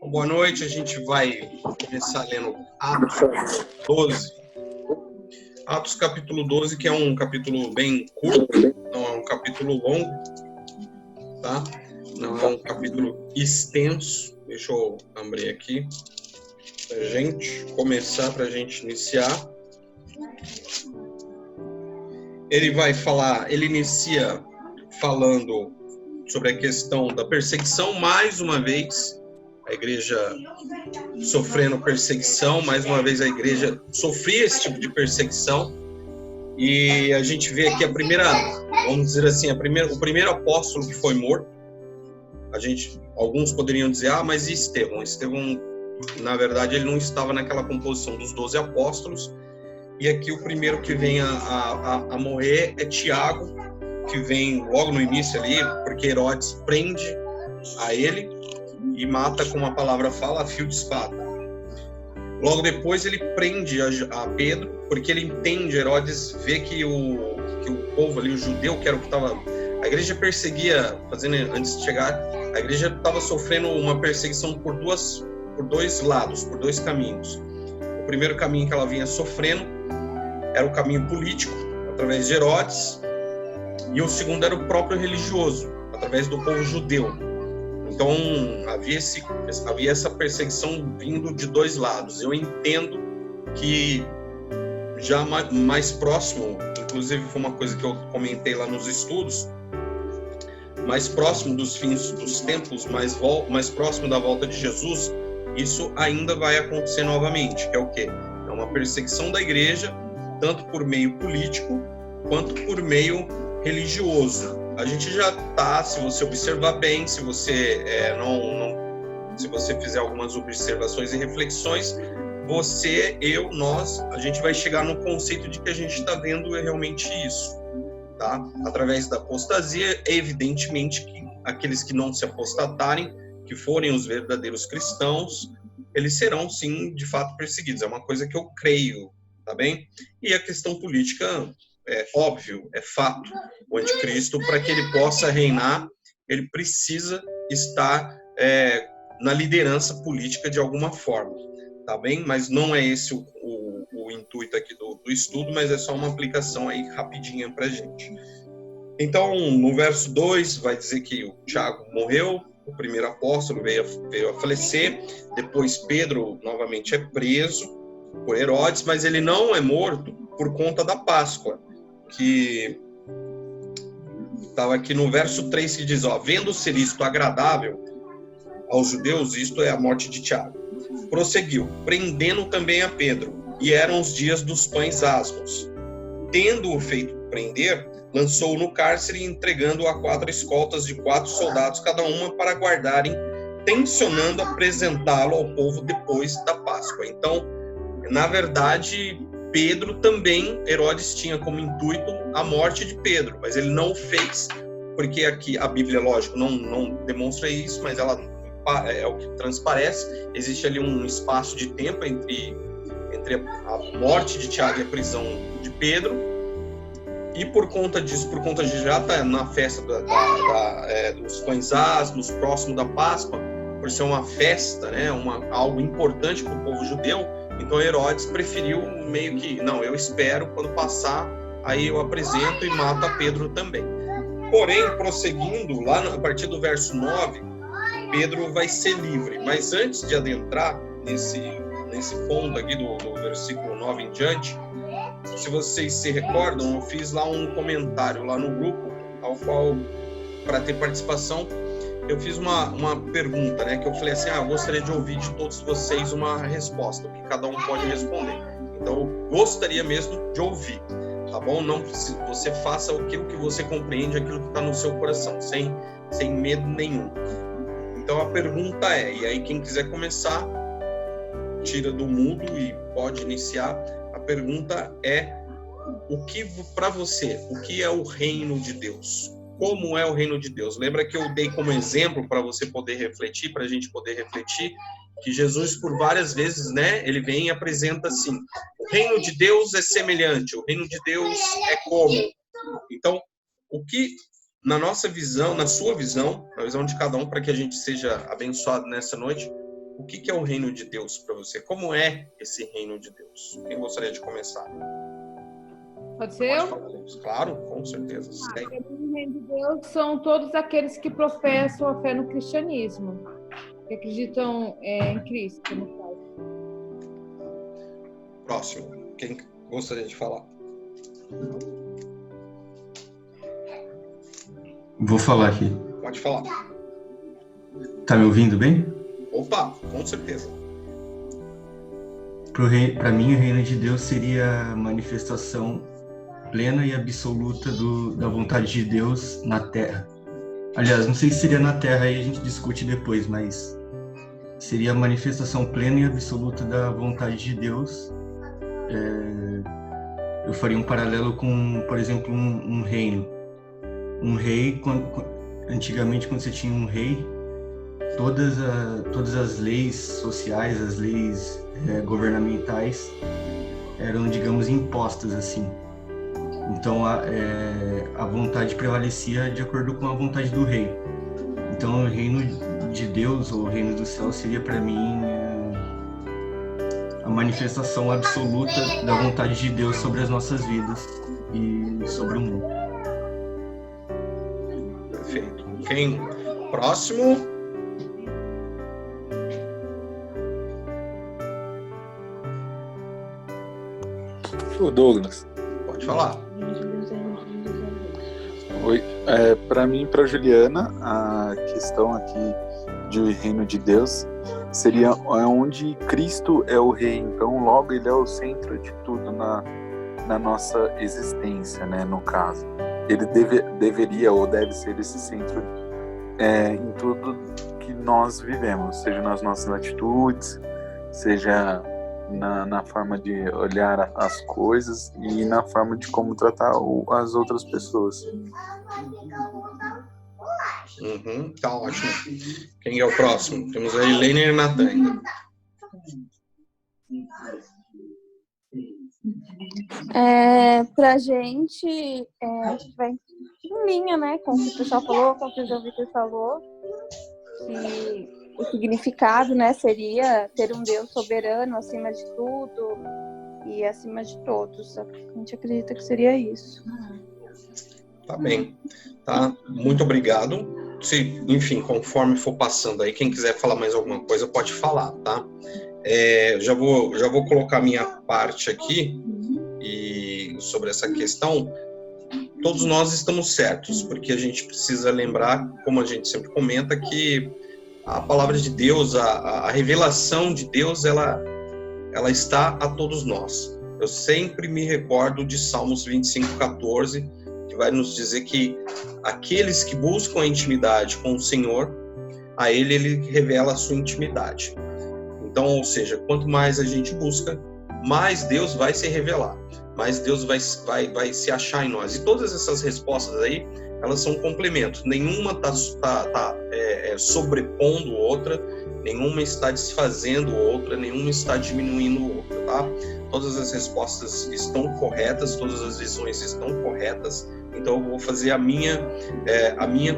Boa noite, a gente vai começar lendo Atos 12. Atos capítulo 12, que é um capítulo bem curto, não é um capítulo longo, tá? Não é um capítulo extenso. Deixa eu abrir aqui pra gente começar, pra gente iniciar. Ele inicia falando sobre a questão da perseguição, mais uma vez, a igreja sofrendo perseguição, mais uma vez a igreja sofria esse tipo de perseguição, e a gente vê aqui vamos dizer assim, o primeiro apóstolo que foi morto. Alguns poderiam dizer, mas e Estevão? Estevão, na verdade, ele não estava naquela composição dos 12 apóstolos, e aqui o primeiro que vem a morrer é Tiago, que vem logo no início ali, porque Herodes prende a ele e mata, como a palavra fala, a fio de espada. Logo depois ele prende a Pedro, porque ele entende, Herodes vê que o povo ali, o judeu, que era o que estava... A igreja perseguia, antes de chegar, a igreja estava sofrendo uma perseguição por dois lados, por dois caminhos. O primeiro caminho que ela vinha sofrendo era o caminho político, através de Herodes, e o segundo era o próprio religioso, através do povo judeu. Então, havia essa perseguição vindo de dois lados. Eu entendo que já mais próximo, inclusive foi uma coisa que eu comentei lá nos estudos, mais próximo dos fins dos tempos, mais próximo da volta de Jesus, isso ainda vai acontecer novamente, que é o quê? É uma perseguição da igreja, tanto por meio político, quanto por meio religioso. A gente já está, se você observar bem, se você se você fizer algumas observações e reflexões, você, eu, nós, a gente vai chegar no conceito de que a gente está vendo realmente isso, tá? Através da apostasia, evidentemente que aqueles que não se apostatarem, que forem os verdadeiros cristãos, eles serão, sim, de fato perseguidos. É uma coisa que eu creio, tá bem? E a questão política... É óbvio, é fato. O anticristo, para que ele possa reinar, ele precisa estar na liderança política de alguma forma, tá bem? Mas não é esse o intuito aqui do estudo, mas é só uma aplicação aí rapidinha para a gente. Então, no verso 2, vai dizer que o Tiago morreu, o primeiro apóstolo veio a falecer, depois Pedro novamente é preso por Herodes, mas ele não é morto por conta da Páscoa, que estava aqui no verso 3, que diz, vendo ser isto agradável aos judeus, isto é a morte de Tiago, prosseguiu, prendendo também a Pedro, e eram os dias dos pães asmos. Tendo-o feito prender, lançou-o no cárcere, entregando-o a 4 escoltas de 4 soldados cada uma para guardarem, tencionando apresentá-lo ao povo depois da Páscoa. Então, na verdade, Pedro também, Herodes tinha como intuito a morte de Pedro, mas ele não o fez, porque aqui a Bíblia, lógico, não demonstra isso, mas ela é o que transparece. Existe ali um espaço de tempo entre a morte de Tiago e a prisão de Pedro, e por conta disso, por conta de já estar na festa dos pães asmos, próximo da Páscoa, por ser uma festa, né, algo importante para o povo judeu, então Herodes preferiu meio que, não, eu espero, quando passar, aí eu apresento e mato a Pedro também. Porém, prosseguindo, lá a partir do verso 9, Pedro vai ser livre. Mas antes de adentrar nesse ponto aqui do versículo 9 em diante, se vocês se recordam, eu fiz lá um comentário lá no grupo, ao qual, para ter participação, eu fiz uma pergunta, né, que eu falei assim, eu gostaria de ouvir de todos vocês uma resposta, que cada um pode responder. Então, eu gostaria mesmo de ouvir, tá bom? Não, você faça aquilo que você compreende, aquilo que está no seu coração, sem medo nenhum. Então, a pergunta e aí quem quiser começar, tira do mudo e pode iniciar. A pergunta é, para você, o que é o reino de Deus? Como é o reino de Deus? Lembra que eu dei como exemplo para você poder refletir, para a gente poder refletir, que Jesus, por várias vezes, né, ele vem e apresenta assim, o reino de Deus é semelhante, o reino de Deus é como. Então, o que, na nossa visão, na sua visão, na visão de cada um, para que a gente seja abençoado nessa noite, o que é o reino de Deus para você? Como é esse reino de Deus? Quem gostaria de começar? Pode ser eu? Claro, com certeza. O reino de Deus são todos aqueles que professam a fé no cristianismo, que acreditam em Cristo, no caso. Próximo. Quem gostaria de falar? Vou falar aqui. Pode falar. Tá me ouvindo bem? Opa, com certeza. Para mim, o reino de Deus seria a manifestação plena e absoluta da vontade de Deus na Terra. Aliás, não sei se seria na Terra, aí a gente discute depois, mas seria a manifestação plena e absoluta da vontade de Deus. Eu faria um paralelo com, por exemplo, um reino. Um rei, antigamente, quando você tinha um rei, todas as leis sociais, as leis governamentais eram, digamos, impostas assim. Então a vontade prevalecia de acordo com a vontade do rei. Então o reino de Deus ou o reino do céu seria para mim a manifestação absoluta da vontade de Deus sobre as nossas vidas e sobre o mundo. Perfeito. Quem? Próximo. O Douglas. Pode falar. Oi. Para mim e para Juliana, a questão aqui de reino de Deus seria onde Cristo é o rei. Então, logo, ele é o centro de tudo na nossa existência, né? No caso, ele deveria ou deve ser esse centro em tudo que nós vivemos, seja nas nossas atitudes, seja na forma de olhar as coisas e na forma de como tratar as outras pessoas. Tá ótimo. Quem é o próximo? Temos a Helena e a Natan ainda. Pra gente, a gente vai em linha, né, com o que o pessoal falou, com o que o João Vitor falou, que o significado, né, seria ter um Deus soberano acima de tudo e acima de todos. A gente acredita que seria isso. Tá bem. Tá? Muito obrigado. Enfim, conforme for passando aí, quem quiser falar mais alguma coisa pode falar, tá? Já vou colocar a minha parte aqui e sobre essa questão. Todos nós estamos certos, porque a gente precisa lembrar, como a gente sempre comenta, que a palavra de Deus, a revelação de Deus, ela está a todos nós. Eu sempre me recordo de Salmos 25:14, que vai nos dizer que aqueles que buscam a intimidade com o Senhor, a Ele revela a sua intimidade. Então, ou seja, quanto mais a gente busca, mais Deus vai se revelar, mais Deus vai se achar em nós. E todas essas respostas aí, elas são complementos. Nenhuma está sobrepondo outra, nenhuma está desfazendo outra, nenhuma está diminuindo outra, tá? Todas as respostas estão corretas, todas as visões estão corretas. Então eu vou fazer a minha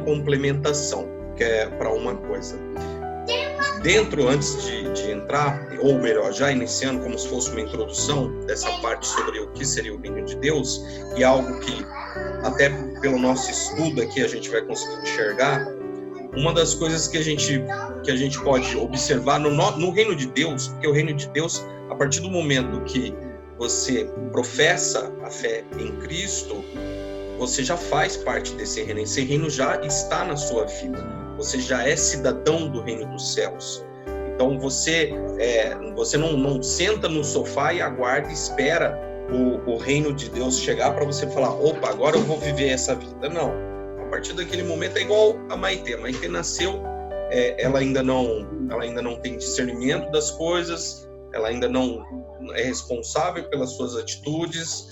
complementação, que é para uma coisa. Antes de entrar, ou melhor, já iniciando como se fosse uma introdução dessa parte sobre o que seria o reino de Deus, e algo que até pelo nosso estudo aqui a gente vai conseguir enxergar, uma das coisas que a gente pode observar no reino de Deus, porque o reino de Deus, a partir do momento que você professa a fé em Cristo, você já faz parte desse reino. Esse reino já está na sua vida. Você já é cidadão do reino dos céus. Então você não senta no sofá e aguarda e espera o reino de Deus chegar para você falar, opa, agora eu vou viver essa vida. Não. A partir daquele momento é igual a Maitê. A Maitê nasceu, ela ainda não tem discernimento das coisas, ela ainda não é responsável pelas suas atitudes,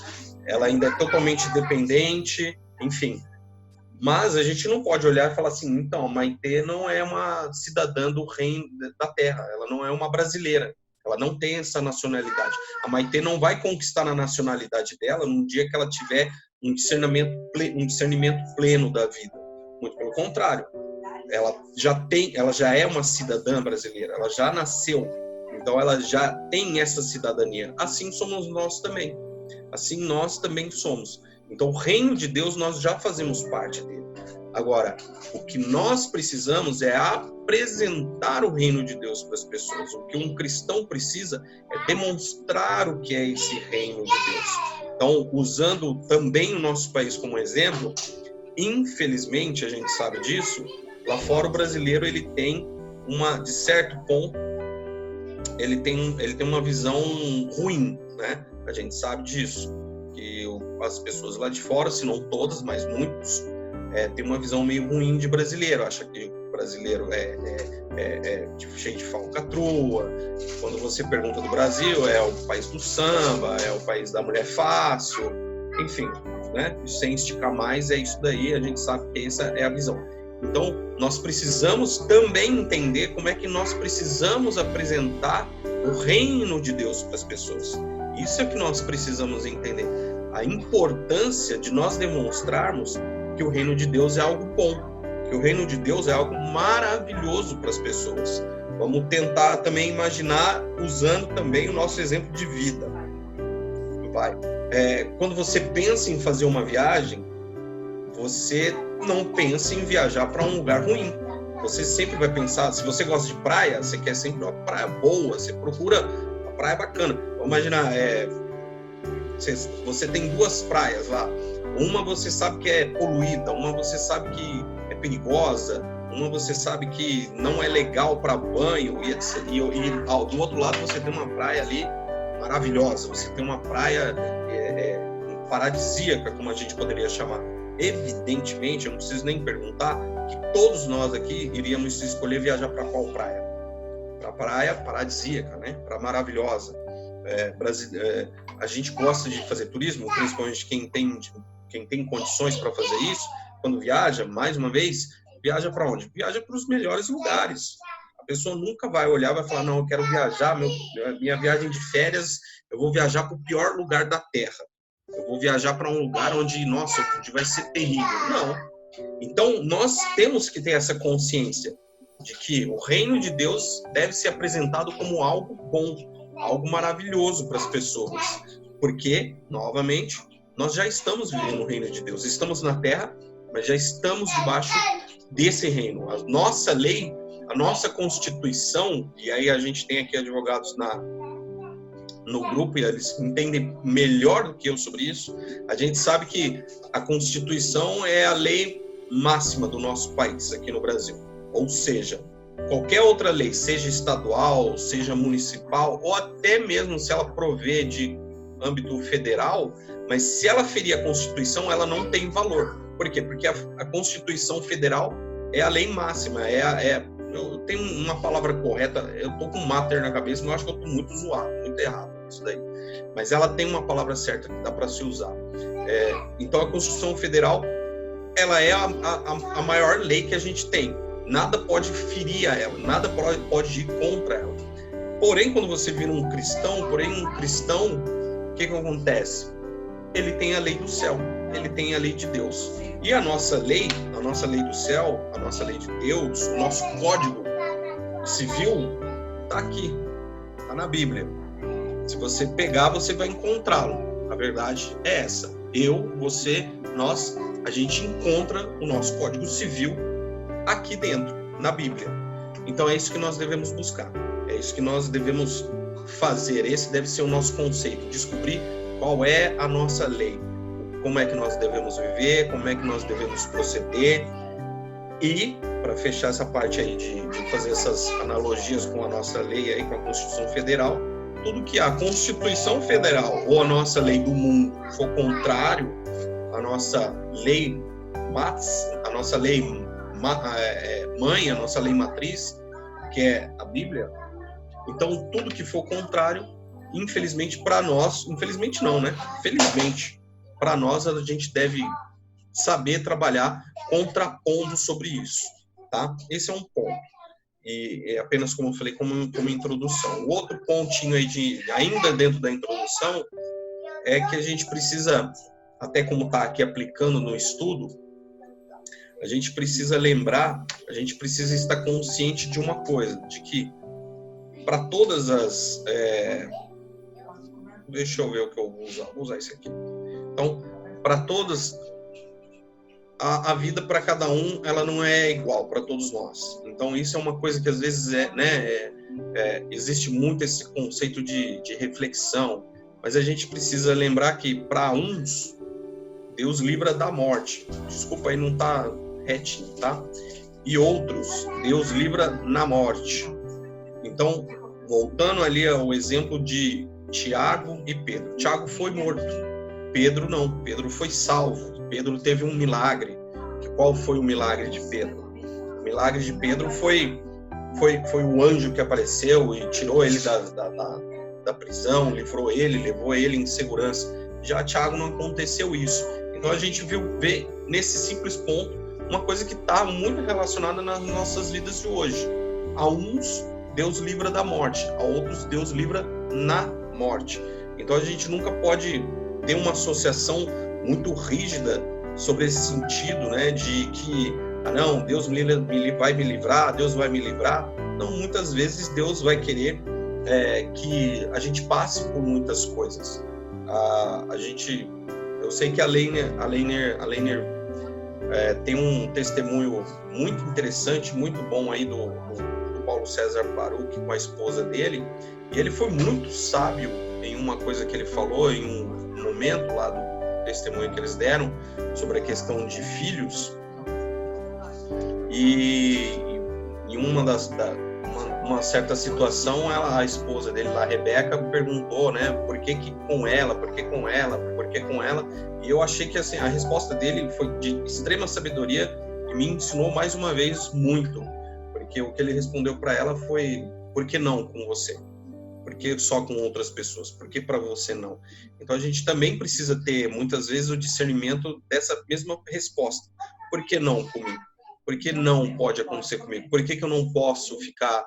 ela ainda é totalmente dependente, enfim. Mas a gente não pode olhar e falar assim, então, a Maitê não é uma cidadã do reino da terra, ela não é uma brasileira, ela não tem essa nacionalidade. A Maitê não vai conquistar a nacionalidade dela no dia que ela tiver um discernimento pleno da vida. Muito pelo contrário. ela já é uma cidadã brasileira, ela já nasceu, então ela já tem essa cidadania. Assim somos nós também. Assim nós também somos. Então o reino de Deus nós já fazemos parte dele. Agora, o que nós precisamos é apresentar o reino de Deus para as pessoas. O que um cristão precisa é demonstrar o que é esse reino de Deus. Então, usando também o nosso país como exemplo, infelizmente, a gente sabe disso, lá fora o brasileiro ele tem de certo ponto, ele tem uma visão ruim, né? A gente sabe disso, que as pessoas lá de fora, se não todas, mas muitos, tem uma visão meio ruim de brasileiro, acha que o brasileiro tipo, cheio de falcatrua. Quando você pergunta do Brasil, é o país do samba, é o país da mulher fácil, enfim, né? Sem esticar mais, é isso daí, a gente sabe que essa é a visão. Então, nós precisamos também entender como é que nós precisamos apresentar o reino de Deus para as pessoas. Isso é que nós precisamos entender. A importância de nós demonstrarmos que o reino de Deus é algo bom, que o reino de Deus é algo maravilhoso para as pessoas. Vamos tentar também imaginar usando também o nosso exemplo de vida. Quando você pensa em fazer uma viagem, você não pensa em viajar para um lugar ruim. Você sempre vai pensar, se você gosta de praia, você quer sempre uma praia boa, você procura uma praia bacana. Vamos imaginar, você tem 2 praias lá. Uma você sabe que é poluída, uma você sabe que é perigosa, uma você sabe que não é legal para banho, e do outro lado você tem uma praia ali maravilhosa, você tem uma praia paradisíaca, como a gente poderia chamar. Evidentemente, eu não preciso nem perguntar, que todos nós aqui iríamos escolher viajar para qual praia? Para a praia paradisíaca, né? Para maravilhosa. A gente gosta de fazer turismo, principalmente quem tem condições para fazer isso, quando viaja, mais uma vez, viaja para onde? Viaja para os melhores lugares. A pessoa nunca vai olhar e vai falar, não, eu quero viajar, minha viagem de férias, eu vou viajar para o pior lugar da Terra. Eu vou viajar para um lugar onde, nossa, onde vai ser terrível. Não. Então, nós temos que ter essa consciência de que o reino de Deus deve ser apresentado como algo bom, algo maravilhoso para as pessoas. Porque, novamente, nós já estamos vivendo o reino de Deus. Estamos na Terra, mas já estamos debaixo desse reino. A nossa lei, a nossa Constituição, e aí a gente tem aqui advogados no grupo e eles entendem melhor do que eu sobre isso. A gente sabe que a Constituição é a lei máxima do nosso país, aqui no Brasil. Ou seja, qualquer outra lei, seja estadual, seja municipal, ou até mesmo se ela provê de âmbito federal, mas se ela ferir a Constituição, ela não tem valor. Por quê? Porque a Constituição Federal é a lei máxima, eu tenho uma palavra correta, eu tô com mater na cabeça, mas eu acho que eu tô muito zoado, muito errado isso daí. Mas ela tem uma palavra certa que dá para se usar. Então a Constituição Federal, ela é a maior lei que a gente tem. Nada pode ferir a ela, nada pode ir contra ela. Porém, quando você vira um cristão, o que acontece? Ele tem a lei do céu, ele tem a lei de Deus. E a nossa lei do céu, a nossa lei de Deus, o nosso código civil, está aqui, está na Bíblia. Se você pegar, você vai encontrá-lo. A verdade é essa. Eu, você, nós, a gente encontra o nosso código civil aqui dentro, na Bíblia. Então é isso que nós devemos buscar. É isso que nós devemos fazer. Esse deve ser o nosso conceito. Descobrir qual é a nossa lei. Como é que nós devemos viver, como é que nós devemos proceder. E, para fechar essa parte aí de fazer essas analogias com a nossa lei aí, com a Constituição Federal, tudo que a Constituição Federal ou a nossa lei do mundo for contrário à nossa lei mãe, a nossa lei matriz, que é a Bíblia, então tudo que for contrário, infelizmente para nós, infelizmente não, né? Felizmente, para nós a gente deve saber trabalhar contrapondo sobre isso, tá? Esse é um ponto. E é apenas, como eu falei, como introdução. O outro pontinho aí, ainda dentro da introdução, é que a gente precisa, até como está aqui aplicando no estudo, a gente precisa lembrar, a gente precisa estar consciente de uma coisa, de que para todas as... deixa eu ver o que eu vou usar isso aqui. Então, para todas, a vida para cada um, ela não é igual para todos nós. Então, isso é uma coisa que às vezes existe muito esse conceito de reflexão, mas a gente precisa lembrar que para uns, Deus livra da morte. Desculpa aí, não tá retinho, tá? E outros, Deus livra na morte. Então, voltando ali ao exemplo de Tiago e Pedro. Tiago foi morto. Pedro não. Pedro foi salvo. Pedro teve um milagre. Qual foi o milagre de Pedro? O milagre de Pedro foi o anjo que apareceu e tirou ele da prisão, livrou ele, levou ele em segurança. Já Tiago não aconteceu isso. Então a gente vê nesse simples ponto uma coisa que está muito relacionada nas nossas vidas de hoje. A uns, Deus livra da morte. A outros, Deus livra na morte. Então a gente nunca pode ter uma associação muito rígida sobre esse sentido, né, de que não, Deus vai me livrar, Deus vai me livrar. Não, muitas vezes Deus vai querer que a gente passe por muitas coisas. Eu sei que a Leiner tem um testemunho muito interessante, muito bom aí do Paulo César Baruch com a esposa dele, e ele foi muito sábio em uma coisa que ele falou em um momento lá do testemunho que eles deram sobre a questão de filhos. E em uma certa situação, a esposa dele, a Rebeca, perguntou, né, por que com ela, e eu achei que assim, a resposta dele foi de extrema sabedoria e me ensinou mais uma vez muito, porque o que ele respondeu para ela foi: por que não com você? Por que só com outras pessoas? Por que para você não? Então a gente também precisa ter, muitas vezes, o discernimento dessa mesma resposta. Por que não comigo? Por que não pode acontecer comigo? Por que eu não posso ficar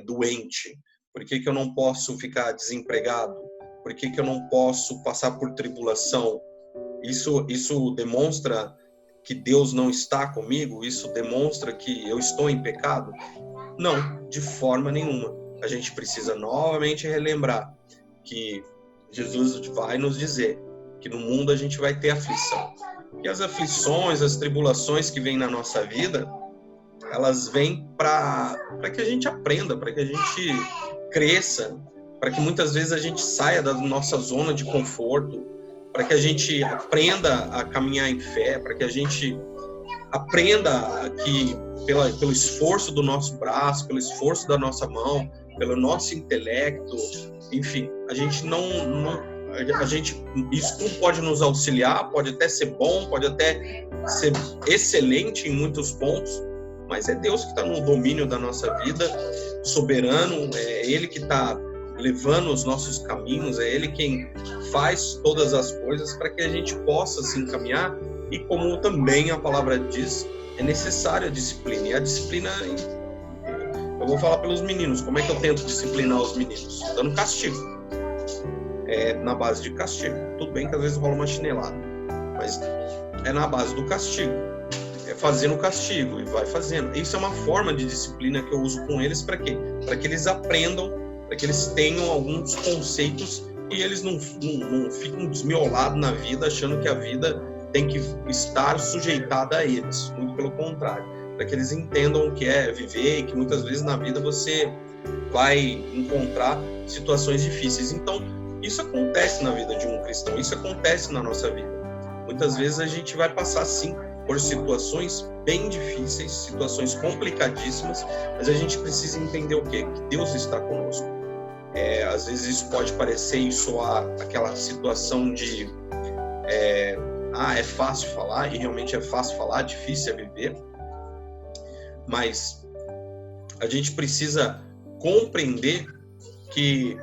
doente? Por que eu não posso ficar desempregado? Por que eu não posso passar por tribulação? Isso demonstra que Deus não está comigo? Isso demonstra que eu estou em pecado? Não, de forma nenhuma. A gente precisa novamente relembrar que Jesus vai nos dizer que no mundo a gente vai ter aflição. E as aflições, as tribulações que vêm na nossa vida, elas vêm para que a gente aprenda, para que a gente cresça, para que muitas vezes a gente saia da nossa zona de conforto, para que a gente aprenda a caminhar em fé, para que a gente aprenda que pelo esforço do nosso braço, pelo esforço da nossa mão, pelo nosso intelecto, enfim, isso tudo pode nos auxiliar, pode até ser bom, pode até ser excelente em muitos pontos, mas é Deus que está no domínio da nossa vida, soberano, é Ele que está levando os nossos caminhos, é Ele quem faz todas as coisas para que a gente possa se encaminhar, e como também a palavra diz, é necessária a disciplina, e a disciplina, eu vou falar pelos meninos, como é que eu tento disciplinar os meninos? Dando castigo, na base de castigo. Tudo bem que às vezes rola uma chinelada, mas é na base do castigo, é fazendo o castigo e vai fazendo. Isso é uma forma de disciplina que eu uso com eles. Para quê? Para que eles aprendam, para que eles tenham alguns conceitos e eles não fiquem desmiolados na vida, achando que a vida tem que estar sujeitada a eles. Muito pelo contrário, para que eles entendam o que é viver e que muitas vezes na vida você vai encontrar situações difíceis. Então, isso acontece na vida de um cristão, isso acontece na nossa vida. Muitas vezes a gente vai passar, sim, por situações bem difíceis, situações complicadíssimas, mas a gente precisa entender o quê? Que Deus está conosco. Às vezes isso pode parecer e soar aquela situação de é fácil falar, e realmente é fácil falar, difícil é viver, mas a gente precisa compreender que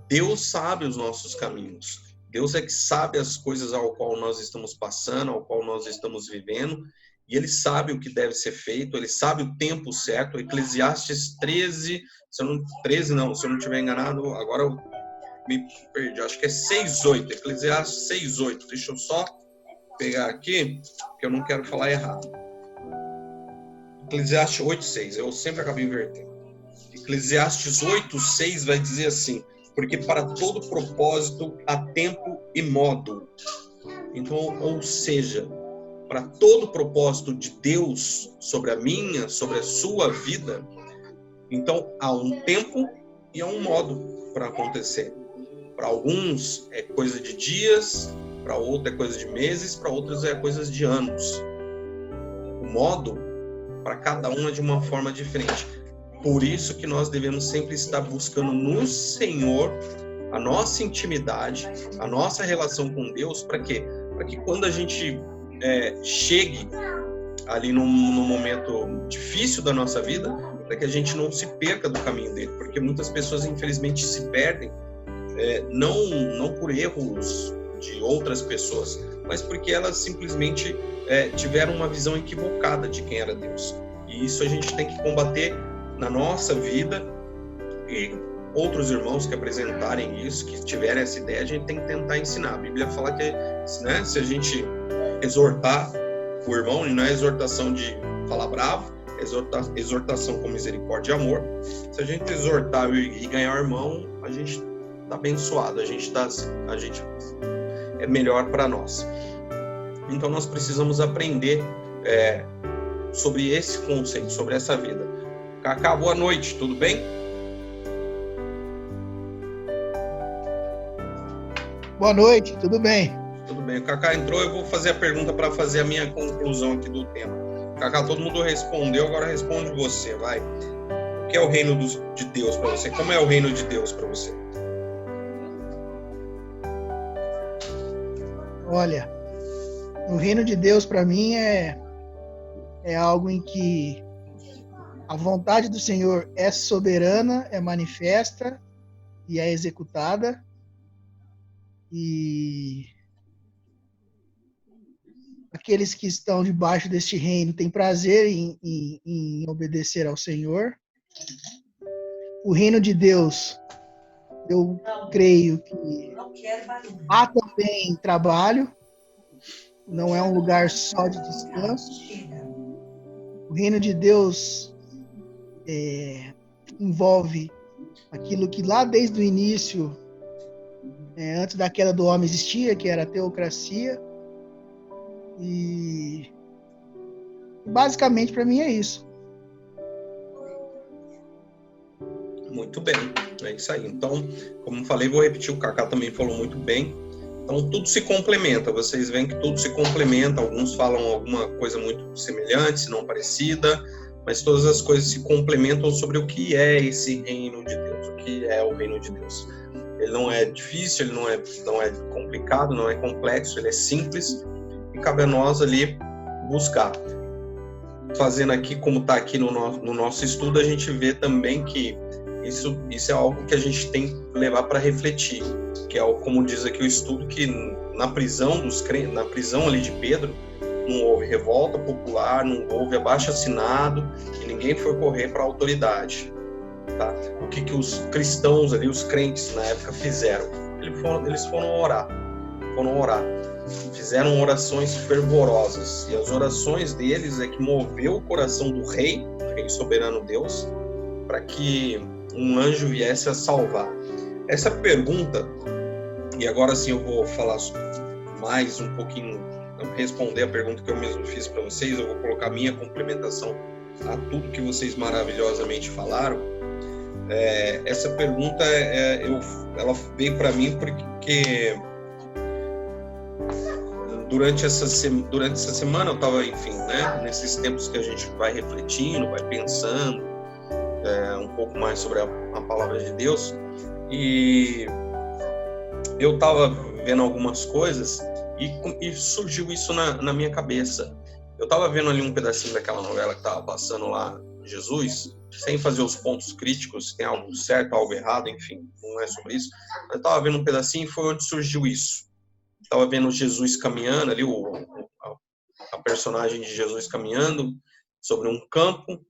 Deus sabe os nossos caminhos. Deus é que sabe as coisas ao qual nós estamos passando, ao qual nós estamos vivendo, e Ele sabe o que deve ser feito, Ele sabe o tempo certo. Eclesiastes 13, se eu não estiver enganado, agora eu me perdi, acho que é 6:8, Eclesiastes 6:8, deixa eu só pegar aqui, porque eu não quero falar errado. Eclesiastes 8:6. Eu sempre acabo invertendo. Eclesiastes 8:6 vai dizer assim: porque para todo propósito há tempo e modo. Então, ou seja, para todo propósito de Deus sobre a minha, sobre a sua vida, então há um tempo e há um modo para acontecer. Para alguns é coisa de dias, para outros é coisa de meses, para outros é coisa de anos. O modo para cada um é de uma forma diferente. Por isso que nós devemos sempre estar buscando no Senhor a nossa intimidade, a nossa relação com Deus. Para quê? Para que quando a gente chegue ali num momento difícil da nossa vida, para que a gente não se perca do caminho dele. Porque muitas pessoas, infelizmente, se perdem, não por erros de outras pessoas, mas porque elas simplesmente tiveram uma visão equivocada de quem era Deus. E isso a gente tem que combater na nossa vida, e outros irmãos que apresentarem isso, que tiverem essa ideia, a gente tem que tentar ensinar. A Bíblia fala que, né, se a gente exortar o irmão, e não é exortação de falar bravo, é exortação com misericórdia e amor. Se a gente exortar e ganhar o irmão, a gente está abençoado, a gente é melhor para nós. Então nós precisamos aprender sobre esse conceito, sobre essa vida. Cacá, boa noite, tudo bem? Boa noite, tudo bem? Tudo bem, o Cacá entrou, eu vou fazer a pergunta para fazer a minha conclusão aqui do tema. Cacá, todo mundo respondeu, agora responde você, vai. O que é o reino de Deus para você? Como é o reino de Deus para você? Olha, o reino de Deus para mim é algo em que a vontade do Senhor é soberana, é manifesta e é executada. E aqueles que estão debaixo deste reino têm prazer em obedecer ao Senhor. O reino de Deus, eu creio que há também trabalho, não é um lugar só de descanso. O reino de Deus envolve aquilo que lá desde o início, antes da queda do homem, existia, que era a teocracia. E basicamente para mim é isso. Muito bem, é isso aí. Então, como falei, vou repetir, o Cacá também falou muito bem. Então, tudo se complementa, vocês veem que tudo se complementa, alguns falam alguma coisa muito semelhante, se não parecida, mas todas as coisas se complementam sobre o que é esse reino de Deus, o que é o reino de Deus. Ele não é difícil, ele não é complicado, não é complexo, ele é simples, e cabe a nós ali buscar. Fazendo aqui, como está aqui no nosso estudo, a gente vê também que isso é algo que a gente tem que levar para refletir, que é, como diz aqui o estudo, que na prisão dos crentes, na prisão ali de Pedro, não houve revolta popular, não houve abaixo-assinado, e ninguém foi correr para a autoridade. Tá? O que os cristãos ali, os crentes na época fizeram? Eles foram orar, fizeram orações fervorosas, e as orações deles é que moveu o coração do rei soberano Deus, para que um anjo viesse a salvar. Essa pergunta, e agora sim eu vou falar mais um pouquinho, responder a pergunta que eu mesmo fiz para vocês, eu vou colocar minha complementação a tudo que vocês maravilhosamente falaram. Essa pergunta, ela veio para mim porque durante essa semana eu estava, enfim, né, nesses tempos que a gente vai refletindo, vai pensando um pouco mais sobre a palavra de Deus, e eu estava vendo algumas coisas e surgiu isso na minha cabeça. Eu estava vendo ali um pedacinho daquela novela que estava passando lá, Jesus, sem fazer os pontos críticos, se tem algo certo, algo errado, enfim, não é sobre isso. Eu estava vendo um pedacinho e foi onde surgiu isso. Estava vendo Jesus caminhando ali, a personagem de Jesus caminhando sobre um campo,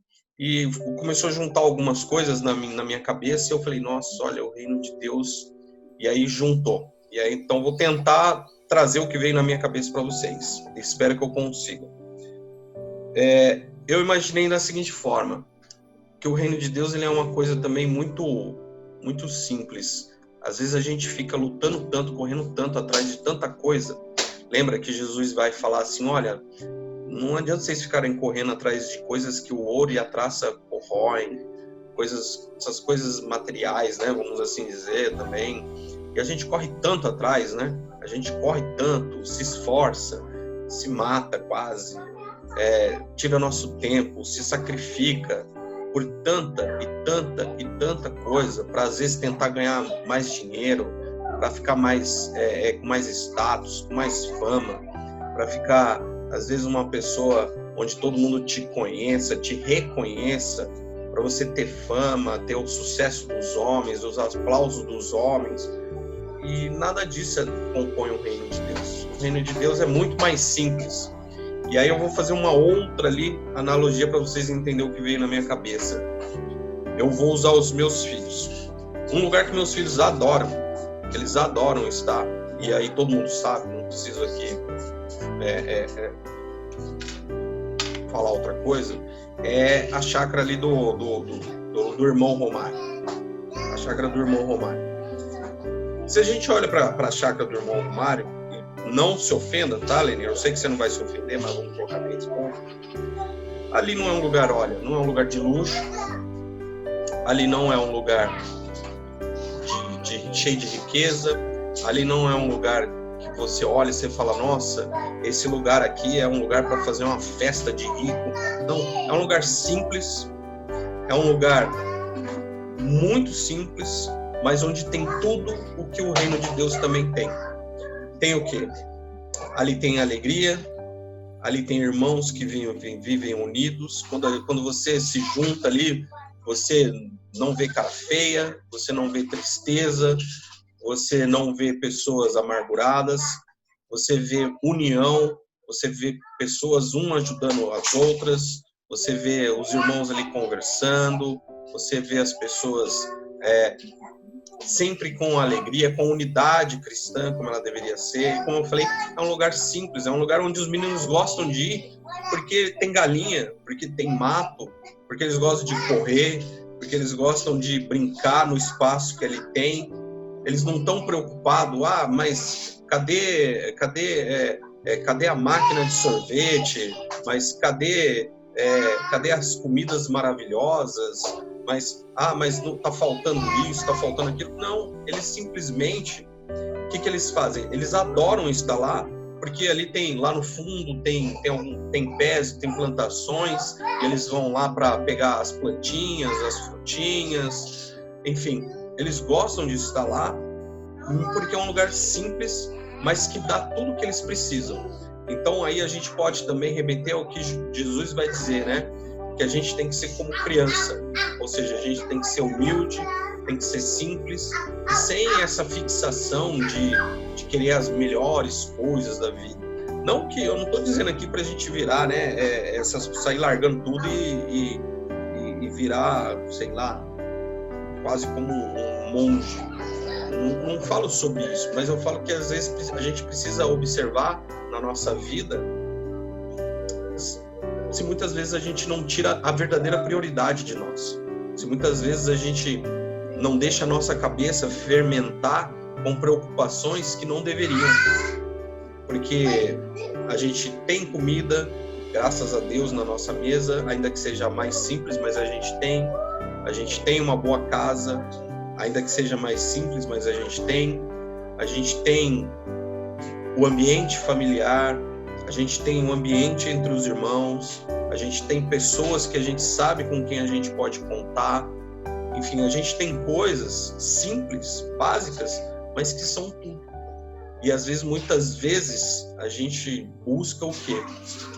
e começou a juntar algumas coisas na minha cabeça, e eu falei, nossa, olha, o reino de Deus, e aí juntou. E aí, então, vou tentar trazer o que veio na minha cabeça para vocês. Espero que eu consiga. eu imaginei da seguinte forma, que o reino de Deus ele é uma coisa também muito, muito simples. Às vezes a gente fica lutando tanto, correndo tanto atrás de tanta coisa. Lembra que Jesus vai falar assim, olha, não adianta vocês ficarem correndo atrás de coisas que o ouro e a traça corroem, essas coisas materiais, né, vamos assim dizer também. E a gente corre tanto atrás, né? A gente corre tanto, se esforça, se mata quase, tira nosso tempo, se sacrifica por tanta e tanta e tanta coisa, para às vezes tentar ganhar mais dinheiro, para ficar mais com mais status, com mais fama, para ficar às vezes uma pessoa onde todo mundo te conheça, te reconheça, para você ter fama, ter o sucesso dos homens, os aplausos dos homens. E nada disso compõe o reino de Deus. O reino de Deus é muito mais simples. E aí eu vou fazer uma outra ali analogia para vocês entenderem o que veio na minha cabeça. Eu vou usar os meus filhos. Um lugar que meus filhos adoram, eles adoram estar, e aí todo mundo sabe, não preciso aqui falar outra coisa, é a chácara ali do irmão Romário. A chácara do irmão Romário. Se a gente olha para a chácara do irmão Romário, não se ofenda, tá, Lene? Eu sei que você não vai se ofender, mas vamos colocar bem esse ponto. Ali não é um lugar, olha, não é um lugar de luxo, ali não é um lugar cheio de riqueza, ali não é um lugar que você olha e você fala, nossa, esse lugar aqui é um lugar para fazer uma festa de rico. Não, é um lugar simples, é um lugar muito simples, mas onde tem tudo o que o reino de Deus também tem. Tem o quê? Ali tem alegria, ali tem irmãos que vivem unidos. Quando você se junta ali, você não vê cara feia, você não vê tristeza, você não vê pessoas amarguradas, você vê união, você vê pessoas ajudando as outras, você vê os irmãos ali conversando, você vê as pessoas sempre com alegria, com unidade cristã, como ela deveria ser. E como eu falei, é um lugar simples, é um lugar onde os meninos gostam de ir, porque tem galinha, porque tem mato, porque eles gostam de correr, porque eles gostam de brincar no espaço que ele tem. Eles não estão preocupados, mas cadê a máquina de sorvete? Mas cadê as comidas maravilhosas? Mas não está faltando isso, está faltando aquilo. Não, eles simplesmente, o que eles fazem? Eles adoram estar lá, porque ali lá no fundo tem pés, tem plantações, e eles vão lá para pegar as plantinhas, as frutinhas, enfim, eles gostam de estar lá, porque é um lugar simples, mas que dá tudo o que eles precisam. Então aí a gente pode também remeter ao que Jesus vai dizer, né? Que a gente tem que ser como criança, ou seja, a gente tem que ser humilde, tem que ser simples, e sem essa fixação de querer as melhores coisas da vida. Não que eu não estou dizendo aqui para a gente virar, né, sair largando tudo e virar, sei lá, quase como um monge. Não falo sobre isso, mas eu falo que às vezes a gente precisa observar na nossa vida se muitas vezes a gente não tira a verdadeira prioridade de nós. Se muitas vezes a gente não deixa a nossa cabeça fermentar com preocupações que não deveriam. Porque a gente tem comida, graças a Deus, na nossa mesa, ainda que seja mais simples, mas a gente tem uma boa casa, ainda que seja mais simples, mas a gente tem o ambiente familiar, a gente tem um ambiente entre os irmãos, a gente tem pessoas que a gente sabe com quem a gente pode contar. Enfim, a gente tem coisas simples, básicas, mas que são tudo. E às vezes, muitas vezes, a gente busca o quê?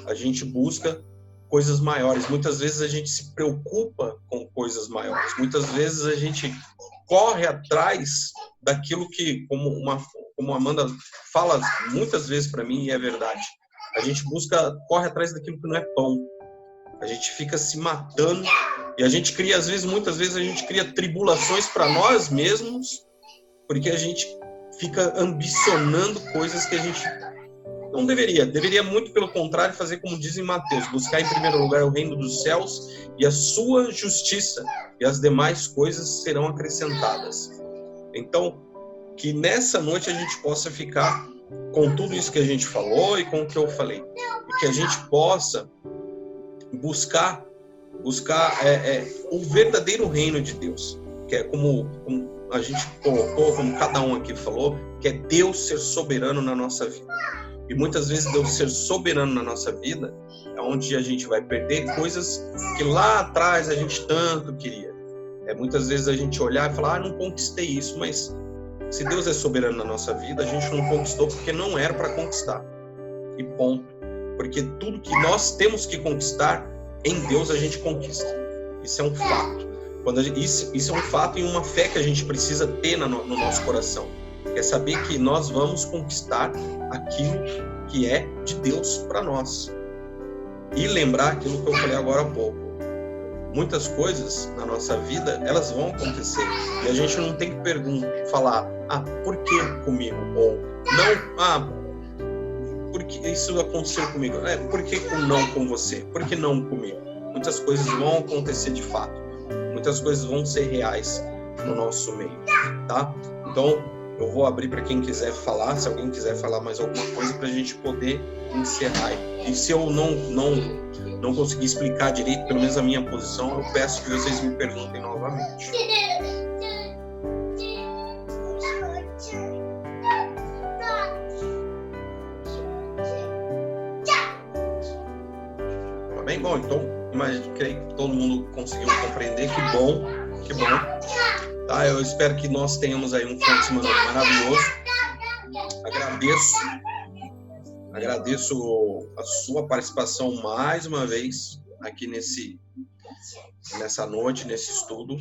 A gente busca coisas maiores. Muitas vezes a gente se preocupa com coisas maiores. Muitas vezes a gente corre atrás daquilo que, como a Amanda fala muitas vezes para mim, e é verdade, a gente corre atrás daquilo que não é pão. A gente fica se matando e a gente cria, muitas vezes a gente cria tribulações para nós mesmos, porque a gente fica ambicionando coisas que a gente Não deveria. Deveria, muito pelo contrário, fazer como diz em Mateus: buscar em primeiro lugar o reino dos céus e a sua justiça, e as demais coisas serão acrescentadas. Então, que nessa noite a gente possa ficar com tudo isso que a gente falou e com o que eu falei. E que a gente possa buscar o verdadeiro reino de Deus, que é como a gente colocou, como cada um aqui falou, que é Deus ser soberano na nossa vida. E muitas vezes Deus ser soberano na nossa vida é onde a gente vai perder coisas que lá atrás a gente tanto queria. Muitas vezes a gente olhar e falar, não conquistei isso, mas se Deus é soberano na nossa vida, a gente não conquistou porque não era para conquistar. E ponto. Porque tudo que nós temos que conquistar, em Deus a gente conquista. Isso é um fato. Isso é um fato e uma fé que a gente precisa ter no nosso coração. É saber que nós vamos conquistar aquilo que é de Deus para nós. E lembrar aquilo que eu falei agora há pouco. Muitas coisas na nossa vida, elas vão acontecer. E a gente não tem que falar, por que comigo? Ou, não, por que isso aconteceu comigo? Por que não com você? Por que não comigo? Muitas coisas vão acontecer de fato. Muitas coisas vão ser reais no nosso meio, tá? Então, eu vou abrir para quem quiser falar, se alguém quiser falar mais alguma coisa, para a gente poder encerrar. E se eu não conseguir explicar direito, pelo menos a minha posição, eu peço que vocês me perguntem novamente. Tá bem? Bom, então, creio que todo mundo conseguiu compreender. Que bom. Tá? Eu espero que nós tenhamos aí um final de semana maravilhoso. Agradeço a sua participação mais uma vez aqui nessa noite, nesse estudo.